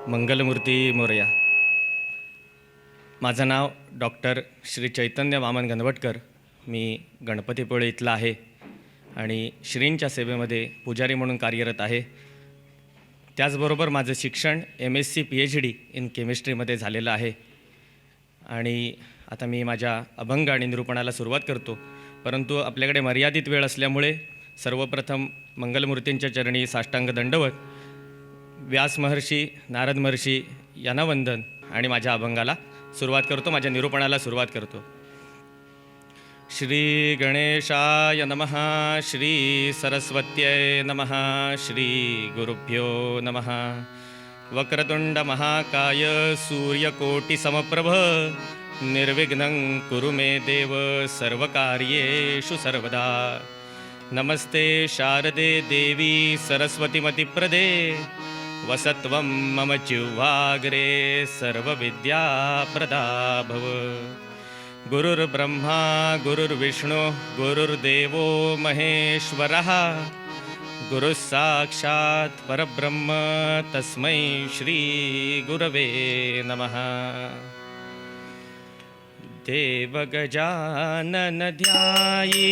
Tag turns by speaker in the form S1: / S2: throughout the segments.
S1: मंगलमूर्ती मोरया. माझं नाव डॉक्टर श्री चैतन्य वामन गणवटकर. मी गणपतीपुळे इथला आहे आणि श्रींच्या सेवेमध्ये पुजारी म्हणून कार्यरत आहे. त्याचबरोबर माझं शिक्षण MSc PhD इन केमिस्ट्रीमध्ये झालेलं आहे. आणि आता मी माझ्या अभंग आणि निरूपणाला सुरुवात करतो. परंतु आपल्याकडे मर्यादित वेळ असल्यामुळे सर्वप्रथम मंगलमूर्तींच्या चरणी साष्टांग दंडवत, व्यास महर्षी, नारद महर्षी यांना वंदन आणि माझ्या अभंगाला सुरुवात करतो, माझ्या निरूपणाला सुरुवात करतो. श्री गणेशाय नमः, श्री सरस्वत्यै नमः, श्री गुरुभ्यो नमः. वक्रतुंड महाकाय सूर्यकोटिसमप्रभ निर्विघ्नं कुरु मे देव सर्वकार्येषु सर्वदा. नमस्ते शारदे देवी सरस्वतीमतिप्रदे वसत्वं मम जिह्वाग्रे सर्वविद्याप्रदा भव. गुरुर्ब्रह्मा गुरुर्विष्णु गुरुर्देवो महेश्वरः गुरुः साक्षात् परब्रह्म तस्मै श्री गुरवे नमः. देवगजानन ध्यायी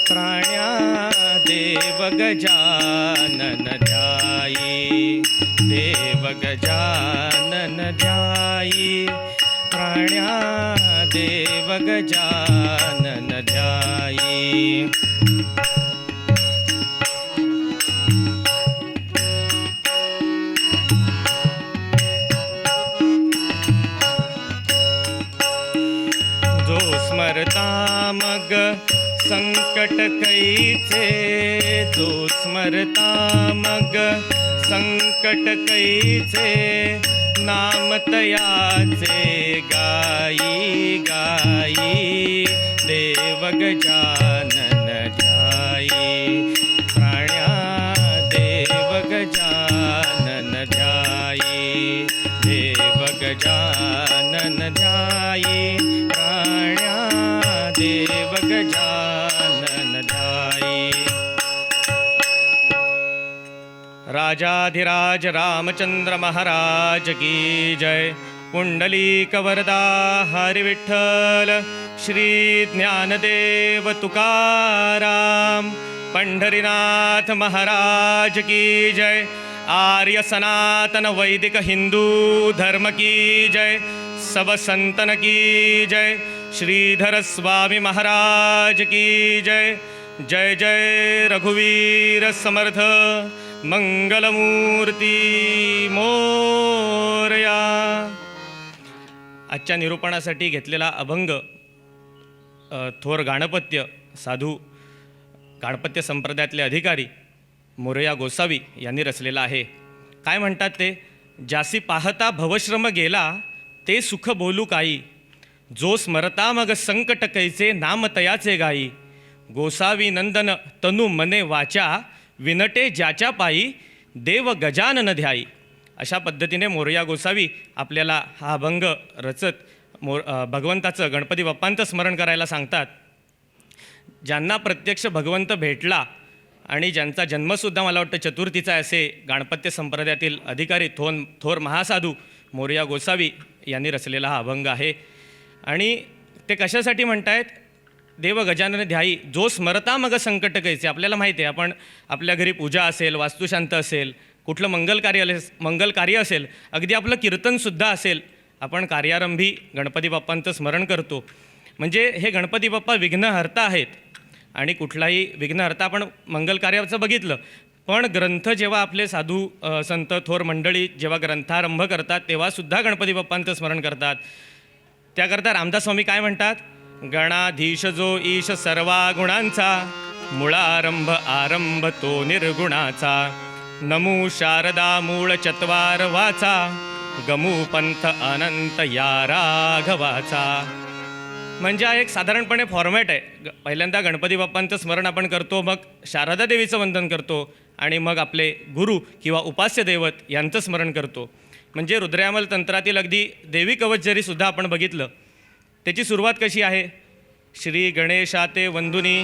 S1: प्राण्या देवगजानन ध्यायी, देवगजानन ध्यायी प्राण्या देवगजानन ध्यायी. जो स्मरता मग संकट कैचे, जो स्मरता मग संकट कैचे, नाम तयाचे गाई गाई. देवगजानन ध्यायी प्राण्या देवगजानन ध्यायी, देवगजानन ध्यायी प्राण्या देवगजानन ध्यायी. राजाधिराज रामचंद्र महाराज की जय. पुंडलीक वरदा हरि विठ्ठल श्री ज्ञानदेव तुकाराम पंढरीनाथ महाराज की जय. आर्य सनातन वैदिक हिंदू धर्म की जय. सब संतन की जय. श्रीधर स्वामी महाराज की जय. जय जय रघुवीर समर्थ मंगलमूर्ती मोरया. आजच्या निरूपणासाठी घेतलेला अभंग थोर गाणपत्य साधू गाणपत्य संप्रदायातले अधिकारी मोरया गोसावी यांनी रचलेला आहे. काय म्हणतात ते? जासी पाहता भवश्रम गेला ते सुख बोलू काही, जो स्मरता मग संकट कैचे नाम तयाचे गाई. गोसावी नंदन तनु मने वाचा विनटे ज्याच्या पायी देव गजानन ध्यायी. अशा पद्धतीने मोरया गोसावी आपल्याला हा अभंग रचत भगवंताचं, गणपती बाप्पांचं स्मरण करायला सांगतात. ज्यांना प्रत्यक्ष भगवंत भेटला आणि ज्यांचा जन्मसुद्धा मला वाटतं चतुर्थीचा आहे, असे गाणपत्य संप्रदायातील अधिकारी थोर महासाधू मोरया गोसावी यांनी रचलेला हा अभंग आहे. आणि ते कशासाठी म्हणतायत? देव गजानन ध्यायी, जो स्मरता मग संकट कैचे. आपल्याला माहिती आहे, आपण आपल्या घरी पूजा असेल, वास्तुशांत असेल, कुठलं मंगल कार्य असेल, अगदी आपलं कीर्तनसुद्धा असेल, आपण कार्यारंभी गणपती बाप्पांचं स्मरण करतो. म्हणजे हे गणपती बाप्पा विघ्नहर्ता आहेत. आणि कुठलाही विघ्नहर्ता आपण मंगल कार्याचं बघितलं, पण ग्रंथ जेव्हा आपले साधू संत थोर मंडळी जेव्हा ग्रंथारंभ करतात तेव्हासुद्धा गणपती बाप्पांचं स्मरण करतात. त्याकरता रामदास स्वामी काय म्हणतात? गणाधीश जो ईश सर्वा गुणांचा, मुळारंभ आरंभ तो निर्गुणाचा. नमू शारदा मूळ चत्वार वाचा, गमू पंथ अनंत या राघवाचा. म्हणजे हा एक साधारणपणे फॉर्मॅट आहे. पहिल्यांदा गणपती बाप्पांचं स्मरण आपण करतो, मग शारदा देवीचं वंदन करतो आणि मग आपले गुरु किंवा उपास्य दैवत यांचं स्मरण करतो. म्हणजे रुद्रयामल तंत्रातील अगदी देवी कवच जरीसुद्धा आपण बघितलं, त्याची सुरुवात कशी आहे? श्री गणेशाते वंदुनी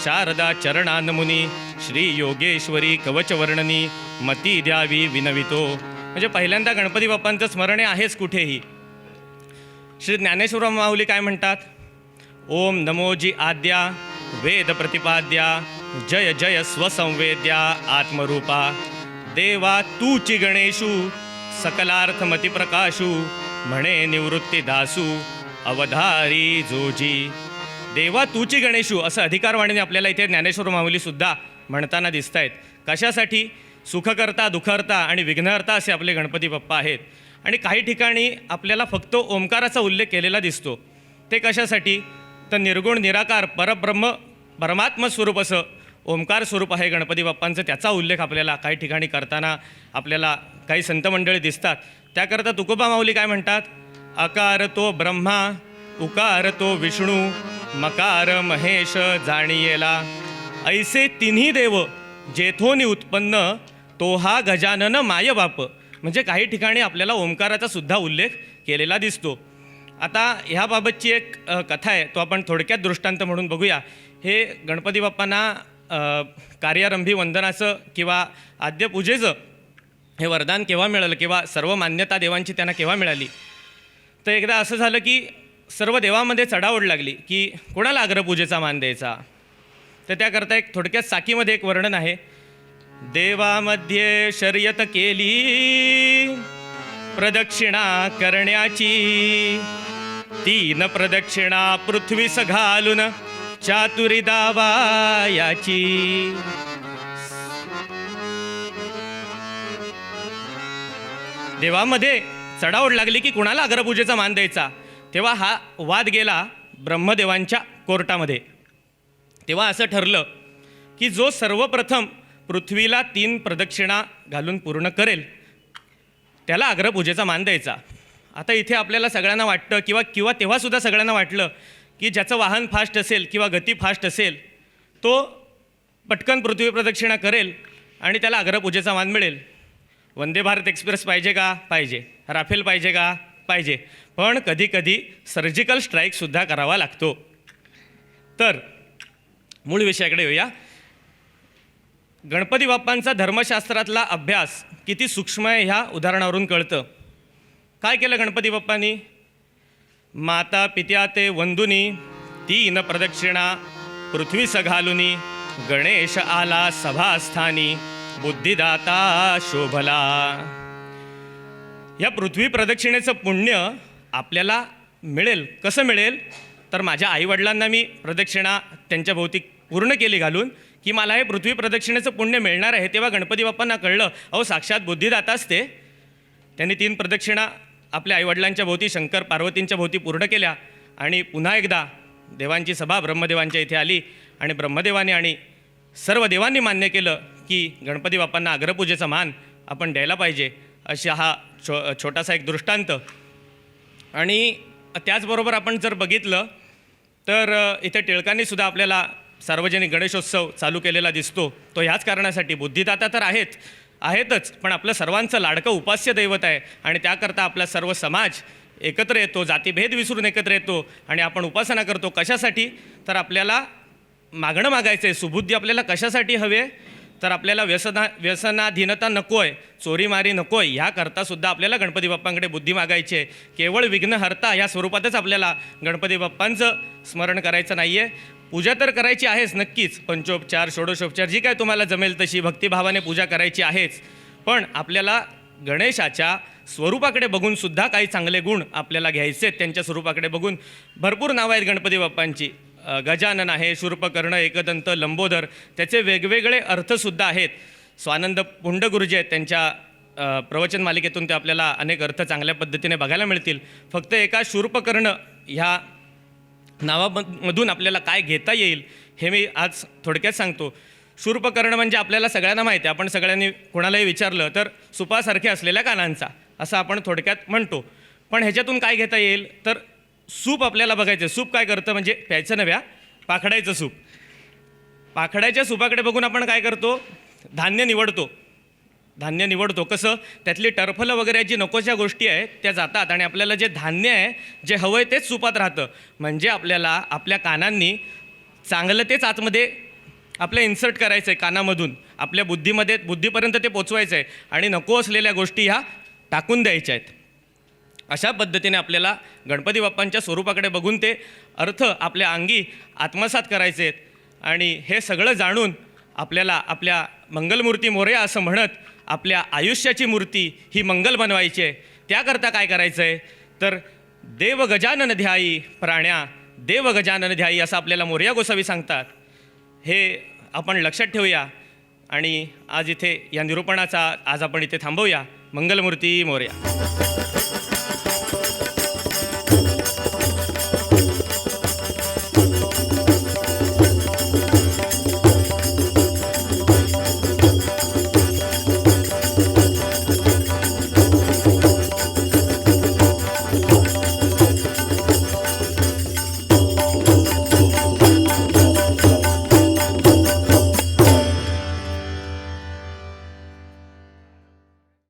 S1: शारदा चरणानमुनी, श्री योगेश्वरी कवचवर्णनी मती द्यावी विनवितो. म्हणजे पहिल्यांदा गणपती बाप्पांचं स्मरण हे आहेच कुठेही. श्री ज्ञानेश्वर माऊली काय म्हणतात? ओम नमोजी आद्या वेद प्रतिपाद्या जय जय स्वसंवेद्या आत्मरूपा देवा तूची गणेशू सकलार्थमती प्रकाशू म्हणे निवृत्ती दासू अवधारी जोजी. देवा तूची गणेशू असं अधिकारवाणीने आपल्याला इथे ज्ञानेश्वर माऊलीसुद्धा म्हणताना दिसत आहेत. कशासाठी? सुखकर्ता, दुःखहर्ता आणि विघ्नहर्ता असे आपले गणपती बाप्पा आहेत. आणि काही ठिकाणी आपल्याला फक्त ओंकाराचा उल्लेख केलेला दिसतो. ते कशासाठी? तर निर्गुण निराकार परब्रह्म परमात्म स्वरूप असं ओंकार स्वरूप आहे गणपती बाप्पांचं. त्याचा उल्लेख आपल्याला काही ठिकाणी करताना आपल्याला काही संत मंडळी दिसतात. त्याकरता तुकोबा माऊली काय म्हणतात? अकार तो ब्रह्मा उकार तो विष्णू मकार महेश जाणियेला ऐसे तिन्ही देव जेथोनी उत्पन्न तो हा गजानन माय बाप. म्हणजे काही ठिकाणी आपल्याला ओंकाराचा सुद्धा उल्लेख केलेला दिसतो. आता ह्याबाबतची एक कथा आहे, तो आपण थोडक्यात दृष्टांत म्हणून बघूया. हे गणपती बाप्पांना कार्यारंभी वंदनाचं किंवा आद्यपूजेचं हे वरदान केव्हा मिळालं किंवा सर्व मान्यता देवांची त्यांना केव्हा मिळाली? तर एकदा असं झालं की सर्व देवामध्ये चढाओढ लागली की कोणाला अग्रपूजेचा मान द्यायचा. तर त्याकरता एक थोडक्यात साकीमध्ये एक वर्णन आहे. देवामध्ये शर्यत केली प्रदक्षिणा करण्याची 3 प्रदक्षिणा पृथ्वीस घालून चातुरी दावायाची. देवामध्ये चढाओढ लागली की कुणाला अग्रपूजेचा मान द्यायचा. तेव्हा हा वाद गेला ब्रह्मदेवांच्या कोर्टामध्ये. तेव्हा असं ठरलं की जो सर्वप्रथम पृथ्वीला 3 प्रदक्षिणा घालून पूर्ण करेल त्याला अग्रपूजेचा मान द्यायचा. आता इथे आपल्याला सगळ्यांना वाटतं किंवा तेव्हासुद्धा सगळ्यांना वाटलं की ज्याचं वाहन फास्ट असेल किंवा गती फास्ट असेल तो पटकन पृथ्वी प्रदक्षिणा करेल आणि त्याला अग्रपूजेचा मान मिळेल. वंदे भारत एक्सप्रेस पाहिजे का? पाहिजे. राफेल पाहिजे का? पाहिजे. पण कधीकधी सर्जिकल स्ट्राईकसुद्धा करावा लागतो. तर मूळ विषयाकडे येऊया. गणपती बाप्पांचा धर्मशास्त्रातला अभ्यास किती सूक्ष्म आहे ह्या उदाहरणावरून कळतं. काय केलं गणपती बाप्पांनी? माता पित्या ते वंदुनी 3 प्रदक्षिणा पृथ्वीस घालुनी गणेश आला सभास्थानी बुद्धिदाता शोभला. या पृथ्वी प्रदक्षिणेचं पुण्य आपल्याला मिळेल. कसं मिळेल? तर माझ्या आईवडिलांना मी प्रदक्षिणा त्यांच्या भोवती पूर्ण केली घालून की मला हे पृथ्वी प्रदक्षिणेचं पुण्य मिळणार आहे. तेव्हा गणपती बाप्पांना कळलं अहो साक्षात बुद्धिदाताच ते. त्यांनी 3 प्रदक्षिणा आपल्या आईवडिलांच्या भोवती शंकर पार्वतींच्या भोवती पूर्ण केल्या आणि पुन्हा एकदा देवांची सभा ब्रह्मदेवांच्या इथे आली आणि ब्रह्मदेवाने आणि सर्व देवांनी मान्य केलं की गणपती बाप्पांना अग्रपूजेचा मान आपण द्यायला पाहिजे. अशा हा छोटासा एक दृष्टांत. आणि त्याचबरोबर आपण जर बघितलं तर इथे टिळकांनीसुद्धा आपल्याला सार्वजनिक गणेशोत्सव चालू केलेला दिसतो. तो ह्याच कारणासाठी बुद्धिदाता तर आहेतच पण आपलं सर्वांचं लाडकं उपास्य दैवत आहे आणि त्याकरता आपला सर्व समाज एकत्र येतो, जातीभेद विसरून एकत्र येतो आणि आपण उपासना करतो. कशासाठी? तर आपल्याला मागणं मागायचं आहे. सुबुद्धी आपल्याला कशासाठी हवी आहे? तर आपल्याला व्यसनाधीनता नको आहे, चोरीमारी नको आहे. ह्याकरतासुद्धा आपल्याला गणपती बाप्पांकडे बुद्धी मागायची आहे. केवळ विघ्नहर्ता या स्वरूपातच आपल्याला गणपती बाप्पांचं स्मरण करायचं नाही आहे. पूजा तर करायची आहेच नक्कीच, पंचोपचार षोडशोपचार जी काय तुम्हाला जमेल तशी भक्तिभावाने पूजा करायची आहेच. पण आपल्याला गणेशाच्या स्वरूपाकडे बघूनसुद्धा काही चांगले गुण आपल्याला घ्यायचे आहेत. त्यांच्या स्वरूपाकडे बघून भरपूर नावं आहेत गणपती बाप्पांची. गजानन आहे, शूर्पकर्ण, एकदंत, लंबोदर. त्याचे वेगवेगळे अर्थसुद्धा आहेत. स्वानंद पुंड गुरुजी आहेत, त्यांच्या प्रवचन मालिकेतून ते आपल्याला अनेक अर्थ चांगल्या पद्धतीने बघायला मिळतील. फक्त एका शूर्पकर्ण ह्या नावामधून आपल्याला काय घेता येईल हे मी आज थोडक्यात सांगतो. शूर्पकर्ण म्हणजे आपल्याला सगळ्यांना माहिती आहे, आपण सगळ्यांनी कोणालाही विचारलं तर सुपासारख्या असलेल्या कानांचा असं आपण थोडक्यात म्हणतो. पण ह्याच्यातून काय घेता येईल तर सूप आपल्याला बघायचं. सूप काय करतं म्हणजे प्यायचं नव्या, पाखडायचं सूप. पाखडायच्या सूपाकडे बघून आपण काय करतो? धान्य निवडतो. कसं? त्यातली टरफलं वगैरे जी नकोच्या गोष्टी आहेत त्या जातात आणि आपल्याला जे धान्य आहे जे हवं आहे तेच सुपात राहतं. म्हणजे आपल्याला आपल्या कानांनी चांगलं तेच आतमध्ये आपल्या इन्सर्ट करायचं आहे कानामधून, आपल्या बुद्धीपर्यंत ते पोचवायचं आहे आणि नको असलेल्या गोष्टी ह्या टाकून द्यायच्या आहेत. अशा पद्धतीने आपल्याला गणपती बाप्पांच्या स्वरूपाकडे बघून ते अर्थ आपल्या अंगी आत्मसात करायचे आहेत. आणि हे सगळं जाणून आपल्याला आपल्या मंगलमूर्ती मोरया असं म्हणत आपल्या आयुष्याची मूर्ती ही मंगल बनवायची आहे. त्याकरता काय करायचं आहे तर देव गजानन ध्यायी प्राण्या, देव गजानन ध्यायी असं आपल्याला मोरया गोसावी सांगतात. हे आपण लक्षात ठेवूया आणि आज इथे या निरूपणाचा आज आपण इथे थांबवूया. मंगलमूर्ती मोरया.